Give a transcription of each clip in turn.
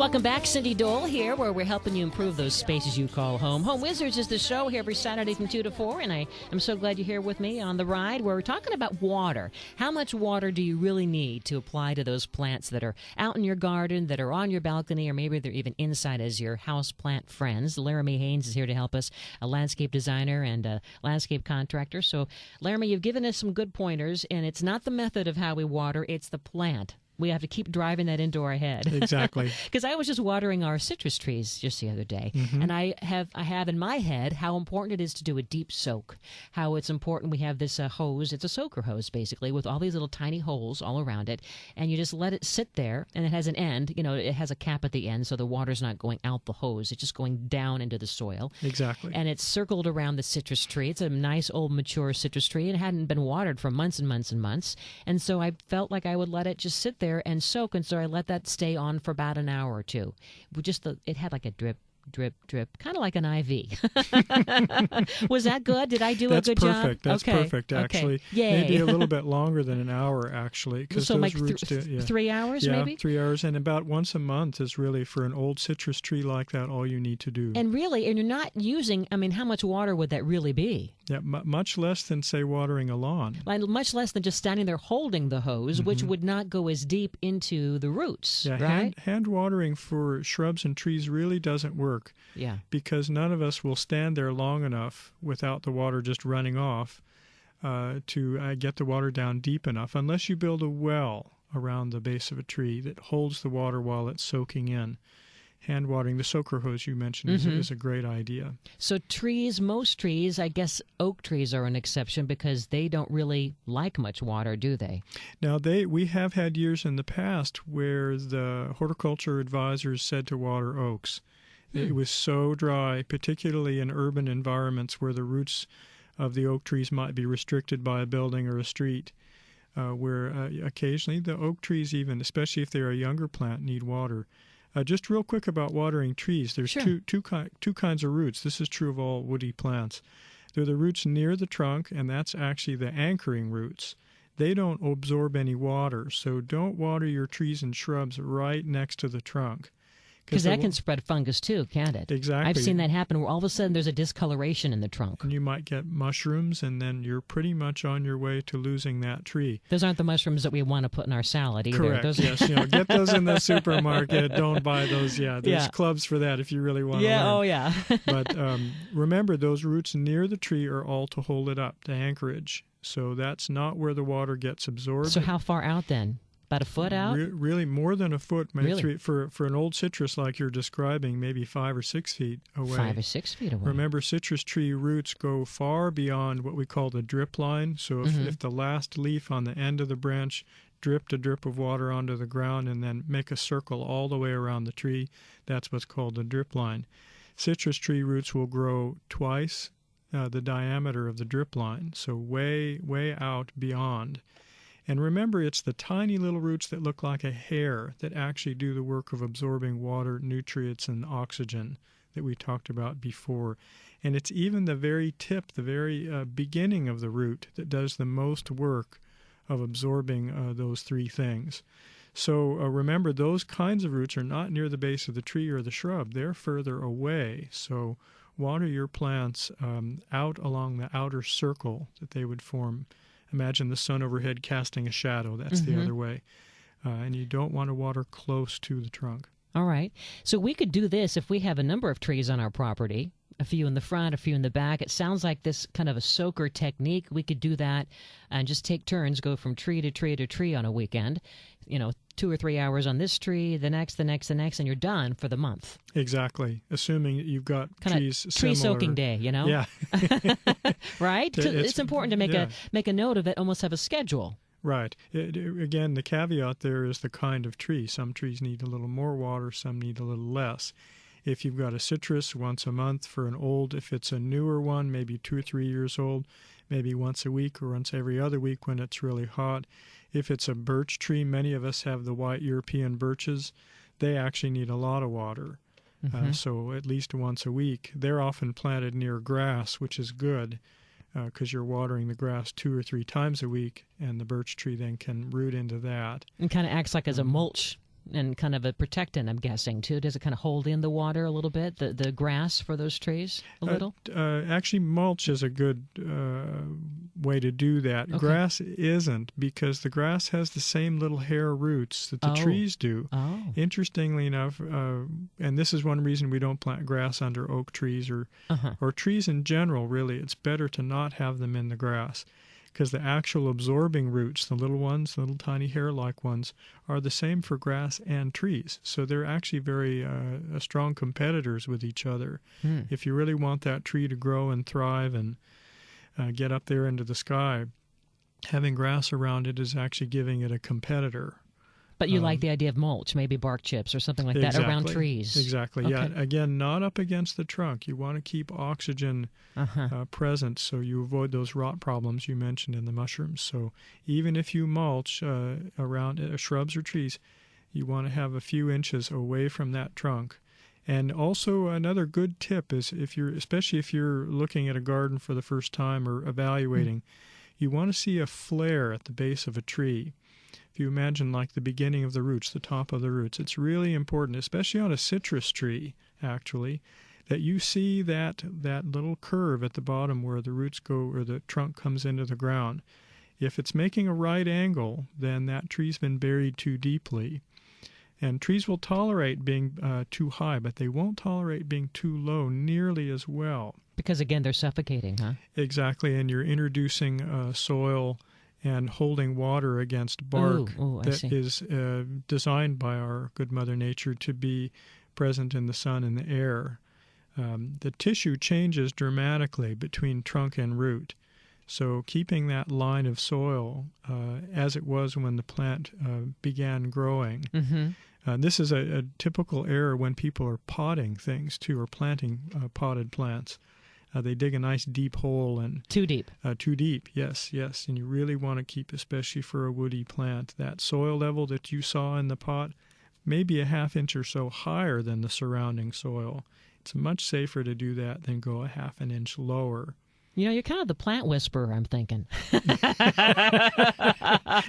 Welcome back. Cindy Dole here, where we're helping you improve those spaces you call home. Home Wizards is the show here every Saturday from 2 to 4, and I'm so glad you're here with me on the ride, where we're talking about water. How much water do you really need to apply to those plants that are out in your garden, that are on your balcony, or maybe they're even inside as your house plant friends? Laramie Haynes is here to help us, a landscape designer and a landscape contractor. So, Laramie, you've given us some good pointers, and it's not the method of how we water, it's the plant. We have to keep driving that into our head. Exactly. Because I was just watering our citrus trees just the other day, and I have in my head how important it is to do a deep soak, how it's important we have this hose. It's a soaker hose, basically, with all these little tiny holes all around it, and you just let it sit there, and it has an end. You know, it has a cap at the end, so the water's not going out the hose. It's just going down into the soil. Exactly. And it's circled around the citrus tree. It's a nice, old, mature citrus tree. It hadn't been watered for months and months and months, and so I felt like I would let it just sit there and soak, and so I let that stay on for about an hour or two. It had like a drip, drip, drip, kind of like an IV. Was that good? Did I do a good job? That's perfect, actually. Okay. Yay. Maybe a little bit longer than an hour, actually. So those like roots 3 hours, yeah, maybe? 3 hours, and about once a month is really, for an old citrus tree like that, all you need to do. And you're not using, how much water would that really be? Yeah, much less than, say, watering a lawn. Like, much less than just standing there holding the hose, which would not go as deep into the roots, right? Hand watering for shrubs and trees really doesn't work. Yeah. Because none of us will stand there long enough without the water just running off to get the water down deep enough, unless you build a well around the base of a tree that holds the water while it's soaking in. Hand watering, the soaker hose you mentioned, is a great idea. So most trees, I guess oak trees are an exception because they don't really like much water, do they? Now, we have had years in the past where the horticulture advisors said to water oaks. It was so dry, particularly in urban environments where the roots of the oak trees might be restricted by a building or a street, where occasionally the oak trees, even, especially if they're a younger plant, need water. Just real quick about watering trees, there's two kinds of roots. This is true of all woody plants. They're the roots near the trunk, and that's actually the anchoring roots. They don't absorb any water, so don't water your trees and shrubs right next to the trunk. Because that can spread fungus too, can't it? Exactly. I've seen that happen where all of a sudden there's a discoloration in the trunk. And you might get mushrooms, and then you're pretty much on your way to losing that tree. Those aren't the mushrooms that we want to put in our salad either. Correct, yes. Get those in the supermarket. Don't buy those. Yeah, there's clubs for that if you really want to learn. Oh, yeah. But remember, those roots near the tree are all to hold it up, the anchorage. So that's not where the water gets absorbed. So how far out then? About a foot out? Really, more than a foot. Maybe really? For an old citrus like you're describing, maybe 5 or 6 feet away. 5 or 6 feet away. Remember, citrus tree roots go far beyond what we call the drip line. So if the last leaf on the end of the branch dripped a drip of water onto the ground and then make a circle all the way around the tree, that's what's called the drip line. Citrus tree roots will grow twice the diameter of the drip line, so way, way out beyond. And remember, it's the tiny little roots that look like a hair that actually do the work of absorbing water, nutrients, and oxygen that we talked about before. And it's even the very tip, the very beginning of the root that does the most work of absorbing those three things. So remember, those kinds of roots are not near the base of the tree or the shrub. They're further away. So water your plants out along the outer circle that they would form. Imagine the sun overhead casting a shadow. That's the other way. And you don't want to water close to the trunk. All right. So we could do this if we have a number of trees on our property, a few in the front, a few in the back. It sounds like this kind of a soaker technique. We could do that and just take turns, go from tree to tree to tree on a weekend. 2 or 3 hours on this tree, the next, and you're done for the month. Exactly, assuming you've got trees similar. Tree soaking day, Yeah. Right? It's important to make a note of it, almost have a schedule. Right. Again, the caveat there is the kind of tree. Some trees need a little more water, some need a little less. If you've got a citrus, once a month. For an old, if it's a newer one, maybe 2 or 3 years old, maybe once a week or once every other week when it's really hot. If it's a birch tree, many of us have the white European birches. They actually need a lot of water, so at least once a week. They're often planted near grass, which is good because you're watering the grass 2 or 3 times a week, and the birch tree then can root into that. And kind of acts like as a mulch and kind of a protectant, I'm guessing, too. Does it kind of hold in the water a little bit, the grass for those trees a little? Actually, mulch is a good way to do that. Okay. Grass isn't, because the grass has the same little hair roots that the trees do. Oh. Interestingly enough, and this is one reason we don't plant grass under oak trees or trees in general, really. It's better to not have them in the grass, because the actual absorbing roots, the little ones, the little tiny hair-like ones, are the same for grass and trees. So they're actually very strong competitors with each other. If you really want that tree to grow and thrive and get up there into the sky, having grass around it is actually giving it a competitor. But you like the idea of mulch, maybe bark chips or something like that around trees. Exactly, okay. Yeah. Again, not up against the trunk. You want to keep oxygen present, so you avoid those rot problems you mentioned in the mushrooms. So even if you mulch around shrubs or trees, you want to have a few inches away from that trunk. And also another good tip is, especially if you're looking at a garden for the first time or evaluating, you want to see a flare at the base of a tree. If you imagine like the beginning of the roots, the top of the roots, it's really important, especially on a citrus tree, actually, that you see that little curve at the bottom where the roots go or the trunk comes into the ground. If it's making a right angle, then that tree's been buried too deeply. And trees will tolerate being too high, but they won't tolerate being too low nearly as well. Because, again, they're suffocating, huh? Exactly, and you're introducing soil and holding water against bark that is designed by our good Mother Nature to be present in the sun and the air. The tissue changes dramatically between trunk and root. So keeping that line of soil as it was when the plant began growing. This is a typical error when people are potting things, too, or planting potted plants. They dig a nice deep hole. And too deep. Too deep, yes. And you really want to keep, especially for a woody plant, that soil level that you saw in the pot, maybe a ½ inch or so higher than the surrounding soil. It's much safer to do that than go a ½ inch lower. You know, you're kind of the plant whisperer, I'm thinking. Do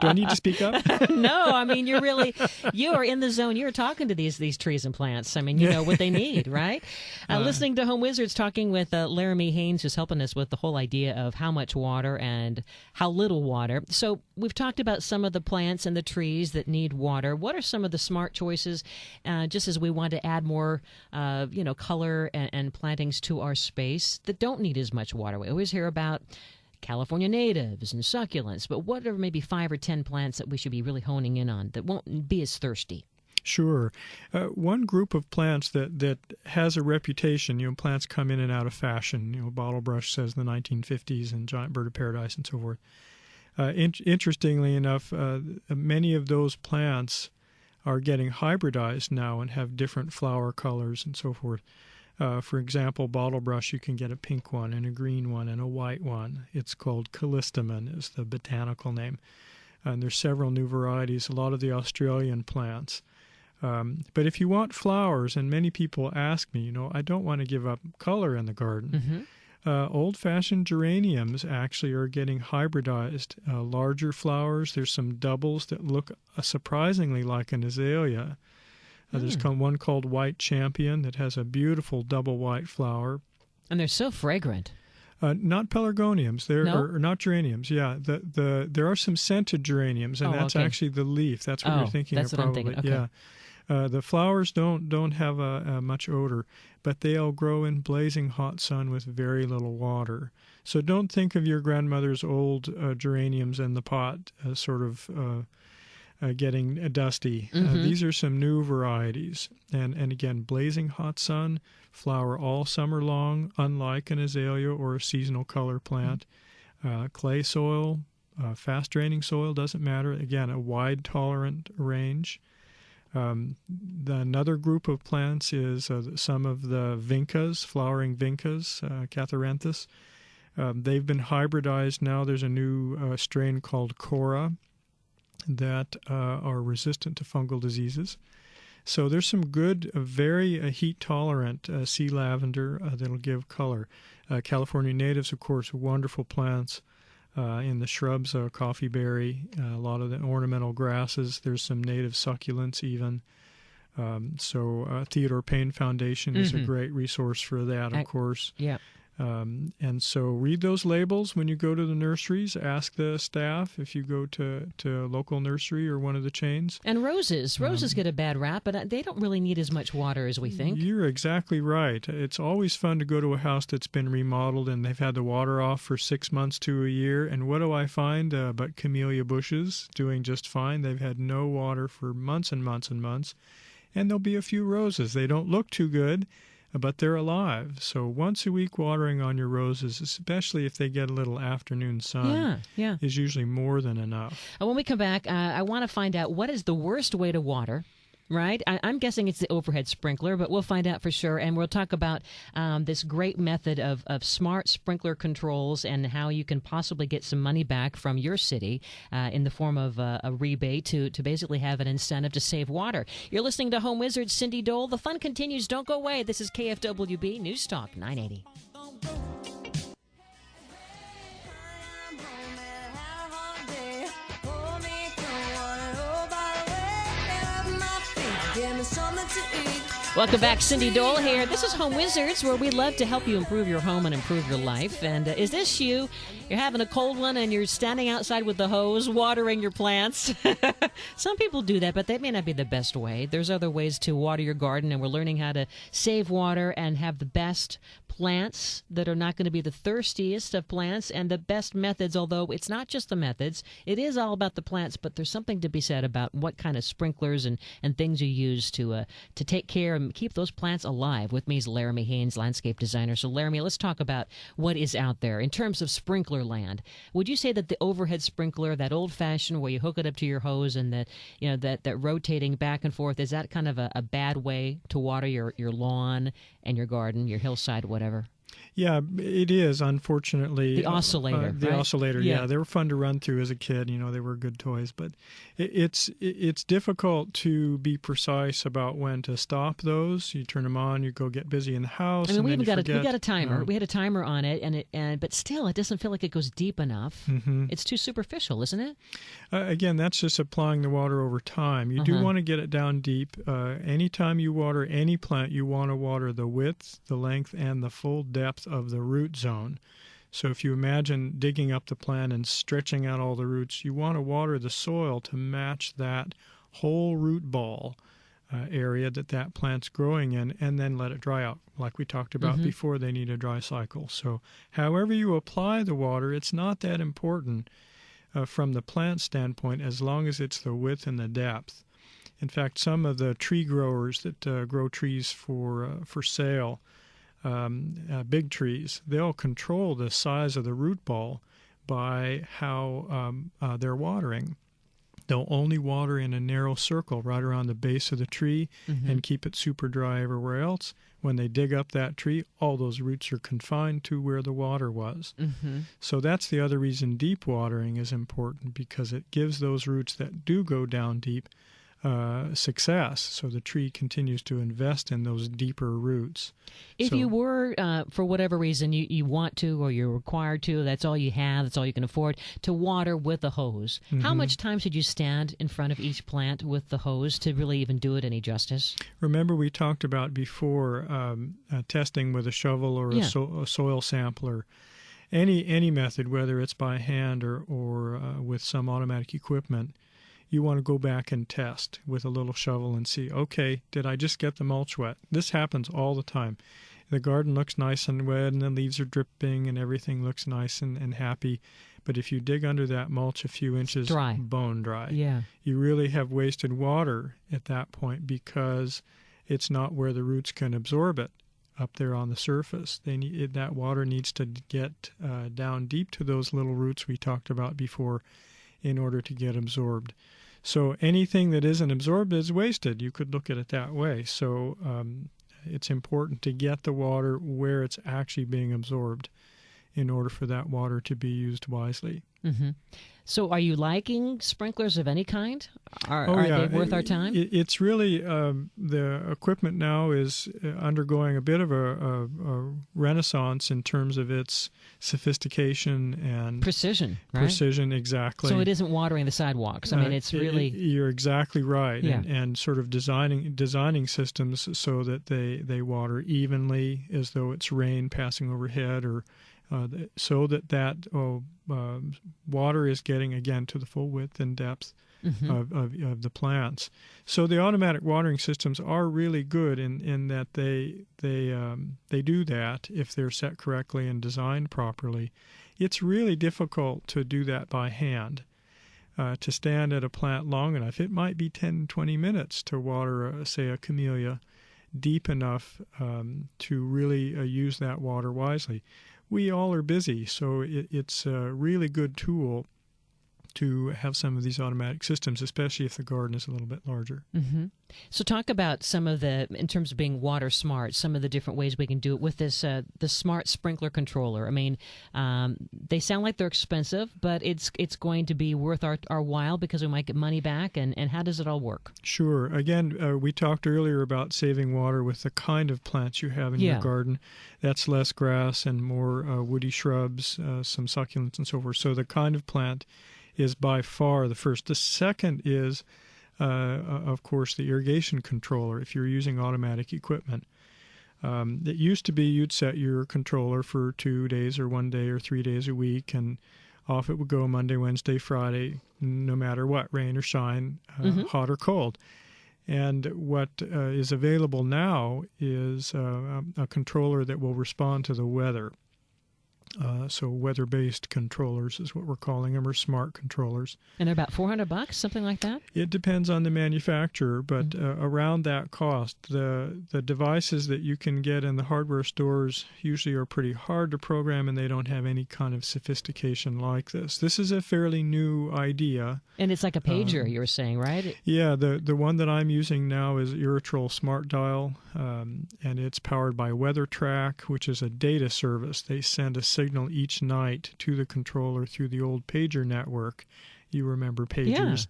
I need to speak up? No, I mean, you are in the zone. You're talking to these trees and plants. I mean, you know what they need, right? Listening to Home Wizards, talking with Laramie Haynes, who's helping us with the whole idea of how much water and how little water. So we've talked about some of the plants and the trees that need water. What are some of the smart choices, just as we want to add more, color and plantings to our space that don't need as much water? We always hear about California natives and succulents, but what are maybe 5 or 10 plants that we should be really honing in on that won't be as thirsty? Sure. One group of plants that has a reputation, plants come in and out of fashion. Bottlebrush says in the 1950s and giant bird of paradise and so forth. Interestingly enough, many of those plants are getting hybridized now and have different flower colors and so forth. For example, bottlebrush, you can get a pink one and a green one and a white one. It's called callistemon is the botanical name. And there's several new varieties, a lot of the Australian plants. But if you want flowers, and many people ask me, I don't want to give up color in the garden. Old-fashioned geraniums actually are getting hybridized, larger flowers. There's some doubles that look surprisingly like an azalea. There's one called White Champion that has a beautiful double white flower. And they're so fragrant. Not pelargoniums. Or not geraniums. Yeah, there are some scented geraniums, and that's actually the leaf. That's what you're thinking of, probably. I'm thinking. Okay. Yeah. The flowers don't have much odor, but they'll grow in blazing hot sun with very little water. So don't think of your grandmother's old geraniums in the pot getting dusty. These are some new varieties. And again, blazing hot sun, flower all summer long, unlike an azalea or a seasonal color plant. Clay soil, fast-draining soil, doesn't matter. Again, a wide tolerant range. Another group of plants is some of the vincas, flowering vincas, Catharanthus. They've been hybridized now. There's a new strain called Cora that are resistant to fungal diseases. So there's some good, very heat-tolerant sea lavender that'll give color. California natives, of course, wonderful plants. In the shrubs, coffeeberry, a lot of the ornamental grasses. There's some native succulents even. Theodore Payne Foundation is a great resource for that, of course. Yeah. And so read those labels when you go to the nurseries. Ask the staff if you go to a local nursery or one of the chains. And roses get a bad rap, but they don't really need as much water as we think. You're exactly right. It's always fun to go to a house that's been remodeled and they've had the water off for 6 months to a year. And what do I find but camellia bushes doing just fine? They've had no water for months and months and months. And there'll be a few roses. They don't look too good, but they're alive. So once a week watering on your roses, especially if they get a little afternoon sun, is usually more than enough. When we come back, I want to find out what is the worst way to water. Right? I'm guessing it's the overhead sprinkler, but we'll find out for sure. And we'll talk about this great method of smart sprinkler controls and how you can possibly get some money back from your city in the form of a rebate to basically have an incentive to save water. You're listening to Home Wizard Cindy Dole. The fun continues. Don't go away. This is KFWB News Talk 980. Welcome back. Cindy Dole here. This is Home Wizards, where we love to help you improve your home and improve your life. And is this you? You're having a cold one and you're standing outside with the hose watering your plants. Some people do that, but that may not be the best way. There's other ways to water your garden, and we're learning how to save water and have the best plants that are not going to be the thirstiest of plants, and the best methods, although it's not just the methods. It is all about the plants, but there's something to be said about what kind of sprinklers and things you use to take care and keep those plants alive. With me is Laramie Haynes, landscape designer. So Laramie, let's talk about what is out there in terms of sprinkler land. Would you say that the overhead sprinkler, that old-fashioned where you hook it up to your hose and that rotating back and forth, is that kind of a bad way to water your lawn and your garden, your hillside, whatever? Yeah, it is, unfortunately. The oscillator, The right? oscillator, yeah. They were fun to run through as a kid. They were good toys. But it's difficult to be precise about when to stop those. You turn them on, you go get busy in the house. I mean, we got a timer. We had a timer on it, but still, it doesn't feel like it goes deep enough. Mm-hmm. It's too superficial, isn't it? Again, that's just applying the water over time. You do want to get it down deep. Anytime you water any plant, you want to water the width, the length, and the full depth of the root zone. So if you imagine digging up the plant and stretching out all the roots, you want to water the soil to match that whole root ball area that plant's growing in, and then let it dry out. Like we talked about before, they need a dry cycle. So however you apply the water, it's not that important from the plant standpoint, as long as it's the width and the depth. In fact, some of the tree growers that grow trees for sale, big trees, they'll control the size of the root ball by how they're watering. They'll only water in a narrow circle right around the base of the tree and keep it super dry everywhere else. When they dig up that tree, all those roots are confined to where the water was. So that's the other reason deep watering is important, because it gives those roots that do go down deep success. So the tree continues to invest in those deeper roots. If you were, for whatever reason, you want to or you're required to, that's all you have, that's all you can afford, to water with a hose, how much time should you stand in front of each plant with the hose to really even do it any justice? Remember we talked about before testing with a shovel or a soil sampler. Any method, whether it's by hand or with some automatic equipment, you want to go back and test with a little shovel and see, okay, did I just get the mulch wet? This happens all the time. The garden looks nice and wet and the leaves are dripping and everything looks nice and happy. But if you dig under that mulch a few inches, dry. Bone dry. Yeah. You really have wasted water at that point, because it's not where the roots can absorb it up there on the surface. That water needs to get down deep to those little roots we talked about before in order to get absorbed. So anything that isn't absorbed is wasted. You could look at it that way. So it's important to get the water where it's actually being absorbed. in order for that water to be used wisely. Mm-hmm. So are you liking sprinklers of any kind? Are they worth our time? It's really, the equipment now is undergoing a bit of a renaissance in terms of its sophistication and precision, right? Precision, exactly. So it isn't watering the sidewalks. I mean, it's really... You're exactly right. Yeah. And sort of designing systems so that they water evenly as though it's rain passing overhead, or so that water is getting, again, to the full width and depth of the plants. So the automatic watering systems are really good in that they do that if they're set correctly and designed properly. It's really difficult to do that by hand. To stand at a plant long enough, it might be 10, 20 minutes to water, say, a camellia deep enough to really use that water wisely. We all are busy, so it's a really good tool to have some of these automatic systems, especially if the garden is a little bit larger. Mm-hmm. So talk about some of the, in terms of being water smart, some of the different ways we can do it with this the smart sprinkler controller. I mean, they sound like they're expensive, but it's going to be worth our while because we might get money back. And how does it all work? Sure. Again, we talked earlier about saving water with the kind of plants you have in your garden. That's less grass and more woody shrubs, some succulents and so forth. So the kind of plant is by far the first. The second is, of course, the irrigation controller if you're using automatic equipment. It used to be you'd set your controller for 2 days or 1 day or 3 days a week, and off it would go Monday, Wednesday, Friday, no matter what, rain or shine, hot or cold. And what is available now is a controller that will respond to the weather. So weather-based controllers is what we're calling them, or smart controllers. And they're about $400, something like that? It depends on the manufacturer, but around that cost. The devices that you can get in the hardware stores usually are pretty hard to program, and they don't have any kind of sophistication like this. This is a fairly new idea. And it's like a pager, you were saying, right? Yeah, the one that I'm using now is Irritrol Smart Dial, and it's powered by WeatherTrack, which is a data service. They send a signal each night to the controller through the old pager network. You remember pagers?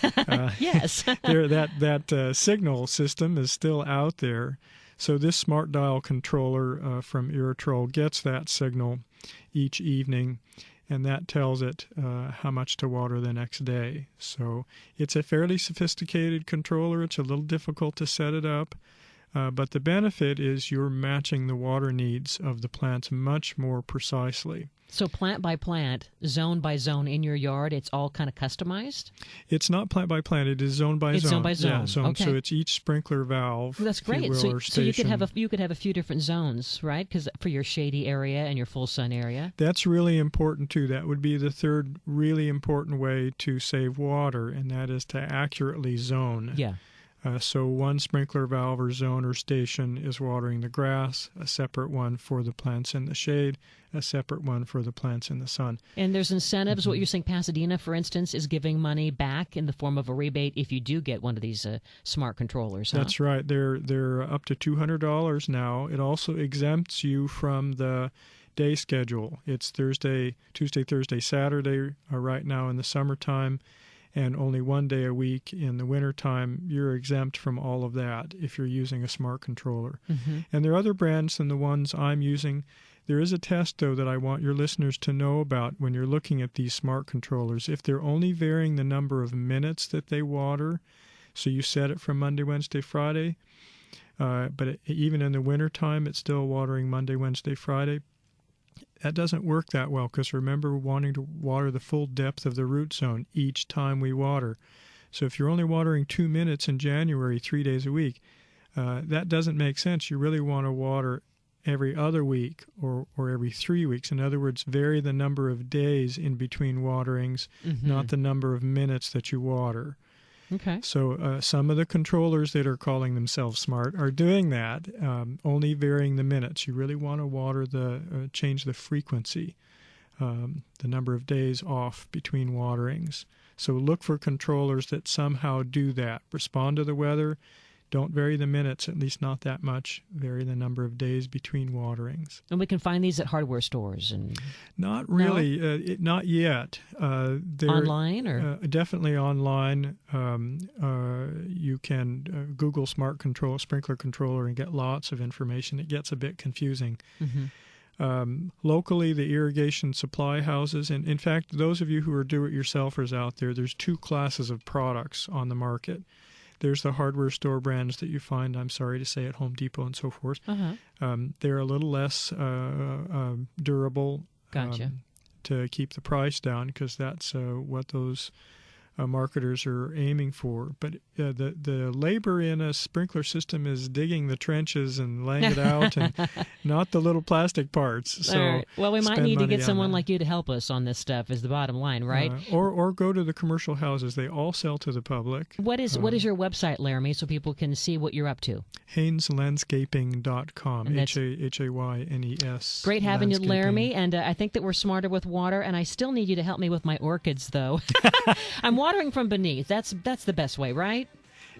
Yeah. Yes. that signal system is still out there. So this Smart Dial controller from Irritrol gets that signal each evening, and that tells it how much to water the next day. So it's a fairly sophisticated controller. It's a little difficult to set it up. But the benefit is you're matching the water needs of the plants much more precisely. So plant by plant, zone by zone in your yard, it's all kind of customized? It's not plant by plant. It is zone by zone. It's zone by zone. Yeah, okay. So it's each sprinkler valve. Well, that's great. So you could have a few different zones, right? Because for your shady area and your full sun area. That's really important too. That would be the third really important way to save water, and that is to accurately zone. Yeah. So one sprinkler valve or zone or station is watering the grass, a separate one for the plants in the shade, a separate one for the plants in the sun. And there's incentives. What you're saying, Pasadena, for instance, is giving money back in the form of a rebate if you do get one of these smart controllers. Huh? That's right. They're up to $200 now. It also exempts you from the day schedule. It's Tuesday, Thursday, Saturday right now in the summertime, and only 1 day a week in the wintertime. You're exempt from all of that if you're using a smart controller. And there are other brands than the ones I'm using. There is a test, though, that I want your listeners to know about when you're looking at these smart controllers. If they're only varying the number of minutes that they water, so you set it from Monday, Wednesday, Friday, but even in the wintertime, it's still watering Monday, Wednesday, Friday, that doesn't work that well, because remember, we're wanting to water the full depth of the root zone each time we water. So if you're only watering 2 minutes in January 3 days a week, that doesn't make sense. You really want to water every other week or every 3 weeks. In other words, vary the number of days in between waterings, not the number of minutes that you water. Okay. So some of the controllers that are calling themselves smart are doing that, only varying the minutes. You really want to water change the frequency, the number of days off between waterings. So look for controllers that somehow do that. Respond to the weather, Don't vary the minutes, at least not that much. Vary the number of days between waterings. And we can find these at hardware stores and not really, not yet. Online or definitely online. You can Google smart control sprinkler controller and get lots of information. It gets a bit confusing. Locally, the irrigation supply houses, and in fact, those of you who are do-it-yourselfers out there, there's two classes of products on the market. There's the hardware store brands that you find, I'm sorry to say, at Home Depot and so forth. They're a little less durable. Gotcha. To keep the price down, because that's what those marketers are aiming for. But the labor in a sprinkler system is digging the trenches and laying it out, and not the little plastic parts. So right. Well, we might need to get someone like you to help us on this stuff is the bottom line, right? Or go to the commercial houses. They all sell to the public. What is your website, Laramie, so people can see what you're up to? HaynesLandscaping.com. Haynes. Great having you, Laramie. And I think that we're smarter with water, and I still need you to help me with my orchids, though. I'm watering from beneath. That's the best way, right?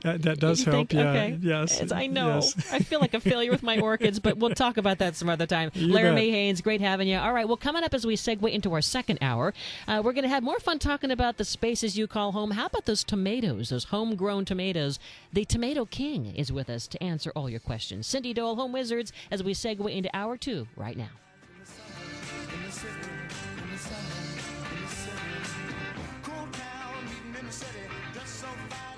That does help. Yeah. Okay. Yes. I know. Yes. I feel like a failure with my orchids, but we'll talk about that some other time. Laramie Haynes, great having you. All right. Well, coming up as we segue into our second hour, we're going to have more fun talking about the spaces you call home. How about those tomatoes, those homegrown tomatoes? The Tomato King is with us to answer all your questions. Cindy Dole, Home Wizards, as we segue into hour 2 right now. Cool town, meeting in the city, just so fine.